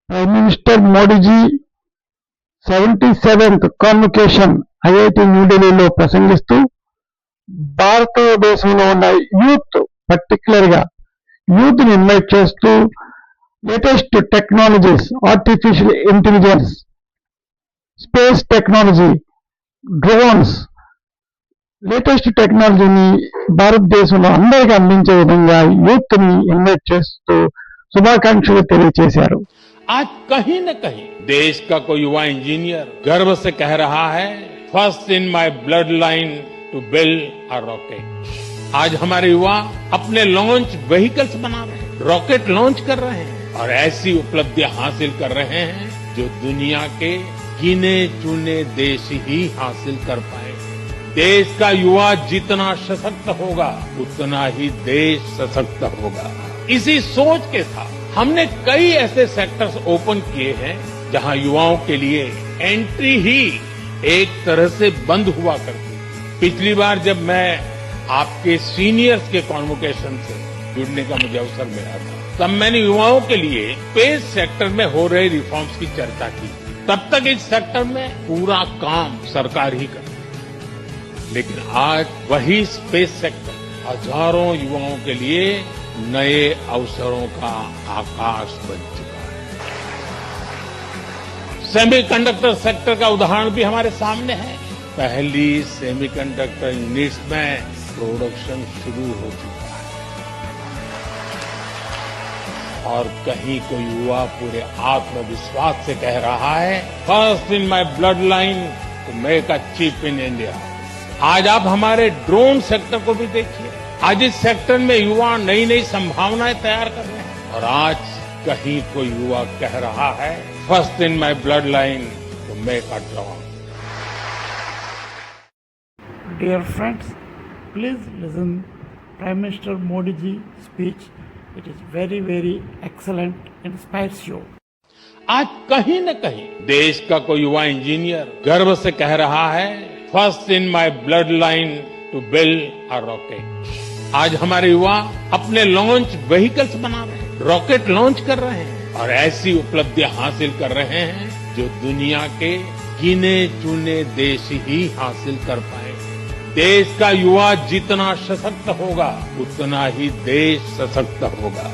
Prime Minister Modi ji 77th convocation IIT న్యూఢిల్లీలో ప్రసంగిస్తూ భారతదేశంలో ఉన్న యూత్ పర్టికులర్ గా యూత్ ని ఇన్వైట్ చేస్తూ latest technologies, artificial intelligence, space technology, drones, latest టెక్నాలజీని భారతదేశంలో అందరికీ అందించే విధంగా యూత్ ని ఇన్వైట్ చేస్తూ శుభాకాంక్షలు తెలియజేశారు. आज कहीं न कहीं देश का कोई युवा इंजीनियर गर्व से कह रहा है, first in my bloodline to build a rocket. आज हमारे युवा अपने लॉन्च व्हीकल्स बना रहे हैं, रॉकेट लॉन्च कर रहे हैं और ऐसी उपलब्धियां हासिल कर रहे हैं जो दुनिया के गिने चुने देश ही हासिल कर पाए। देश का युवा जितना सशक्त होगा उतना ही देश सशक्त होगा। इसी सोच के साथ हमने कई ऐसे सेक्टर्स ओपन किए हैं जहां युवाओं के लिए एंट्री ही एक तरह से बंद हुआ करती। पिछली बार जब मैं आपके सीनियर्स के कॉन्वोकेशन से जुड़ने का मुझे अवसर मिला था, तब मैंने युवाओं के लिए स्पेस सेक्टर में हो रहे रिफॉर्म्स की चर्चा की। तब तक इस सेक्टर में पूरा काम सरकार ही करती, लेकिन आज वही स्पेस सेक्टर हजारों युवाओं के लिए नए अवसरों का आकाश बन चुका है। सेमीकंडक्टर सेक्टर का उदाहरण भी हमारे सामने है। पहली सेमीकंडक्टर यूनिट्स में प्रोडक्शन शुरू हो चुका है और कहीं कोई युवा पूरे आत्मविश्वास से कह रहा है, first in my bloodline to make a chip in India. आज आप हमारे ड्रोन सेक्टर को भी देखिए। आज इस सेक्टर में युवा नई नई संभावनाएं तैयार कर रहे हैं और आज कहीं कोई युवा कह रहा है, first in my bloodline to make a drone. Dear friends, please listen Prime Minister Modi ji speech. It is very, very excellent, inspires you. आज कहीं न कहीं देश का कोई युवा इंजीनियर गर्व से कह रहा है, first in my bloodline to build a rocket. आज हमारे युवा अपने लॉन्च व्हीकल्स बना रहे हैं, रॉकेट लॉन्च कर रहे हैं और ऐसी उपलब्धियां हासिल कर रहे हैं जो दुनिया के गिने चुने देश ही हासिल कर पाए। देश का युवा जितना सशक्त होगा उतना ही देश सशक्त होगा।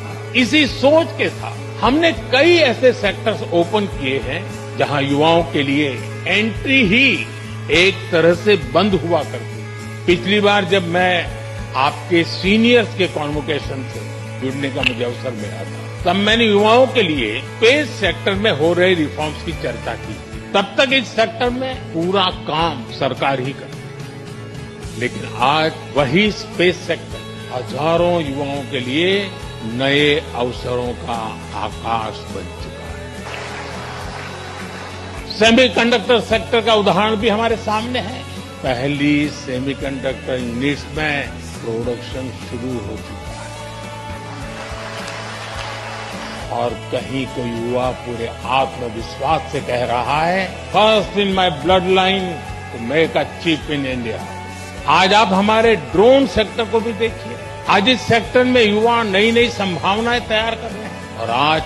इसी सोच के साथ हमने कई ऐसे सेक्टर्स ओपन किए हैं जहां युवाओं के लिए एंट्री ही एक तरह से बंद हुआ करती। पिछली बार जब मैं आपके सीनियर्स के कॉन्वोकेशन से जुड़ने का मुझे अवसर मिला था, तब मैंने युवाओं के लिए स्पेस सेक्टर में हो रहे रिफॉर्म्स की चर्चा की। तब तक इस सेक्टर में पूरा काम सरकार ही करती, लेकिन आज वही स्पेस सेक्टर हजारों युवाओं के लिए नए अवसरों का आकाश बन चुका है। सेमीकंडक्टर सेक्टर का उदाहरण भी हमारे सामने है। पहली सेमीकंडक्टर यूनिट्स में प्रोडक्शन शुरू हो चुका है और कहीं कोई युवा पूरे आत्मविश्वास से कह रहा है, first in my bloodline to make a chip in India. आज आप हमारे ड्रोन सेक्टर को भी देखिए। आज इस सेक्टर में युवा नई नई संभावनाएं तैयार कर रहे हैं और आज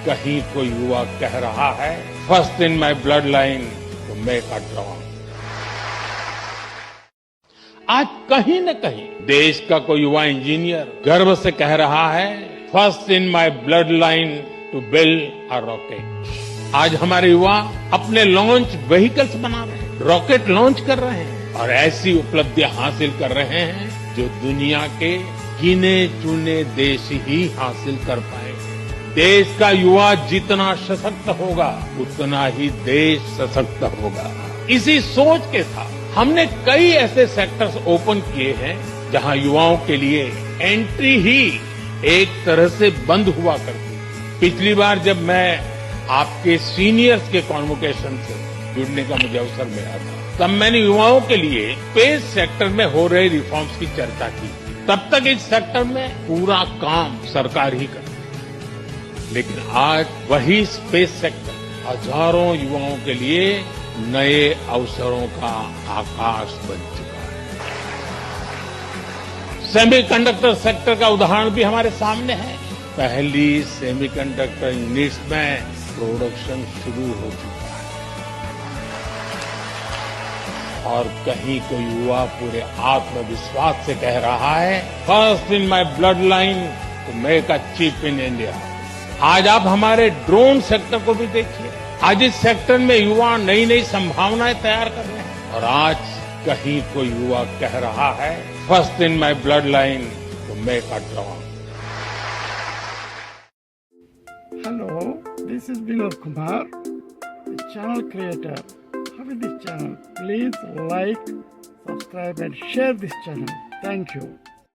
कहीं कोई युवा कह रहा है, first in my bloodline to make a drone. आज कहीं न कहीं देश का कोई युवा इंजीनियर गर्व से कह रहा है, first in my bloodline to build a rocket. आज हमारे युवा अपने लॉन्च व्हीकल्स बना रहे हैं, रॉकेट लॉन्च कर रहे हैं और ऐसी उपलब्धियां हासिल कर रहे हैं जो दुनिया के गिने चुने देश ही हासिल कर पाए। देश का युवा जितना सशक्त होगा उतना ही देश सशक्त होगा। इसी सोच के साथ हमने कई ऐसे सेक्टर्स ओपन किए हैं जहां युवाओं के लिए एंट्री ही एक तरह से बंद हुआ करती। पिछली बार जब मैं आपके सीनियर्स के कॉन्वोकेशन से जुड़ने का मुझे अवसर मिला था, तब मैंने युवाओं के लिए स्पेस सेक्टर में हो रहे रिफॉर्म्स की चर्चा की। तब तक इस सेक्टर में पूरा काम सरकार ही करती, लेकिन आज वही स्पेस सेक्टर हजारों युवाओं के लिए नए अवसरों का आकाश बन चुका है। सेमीकंडक्टर सेक्टर का उदाहरण भी हमारे सामने है। पहली सेमीकंडक्टर यूनिट्स में प्रोडक्शन शुरू हो चुका है और कहीं कोई युवा पूरे आत्मविश्वास से कह रहा है, first in my bloodline to make a chip in India. आज आप हमारे ड्रोन सेक्टर को भी देखिए। आज इस सेक्टर में युवा नई नई संभावनाएं तैयार कर रहे हैं और आज कहीं कोई युवा कह रहा है, first in my bloodline to make a drone. Hello, this is Vinod Kumar, the channel creator. How is this channel? Please like, subscribe and share this channel. Thank you.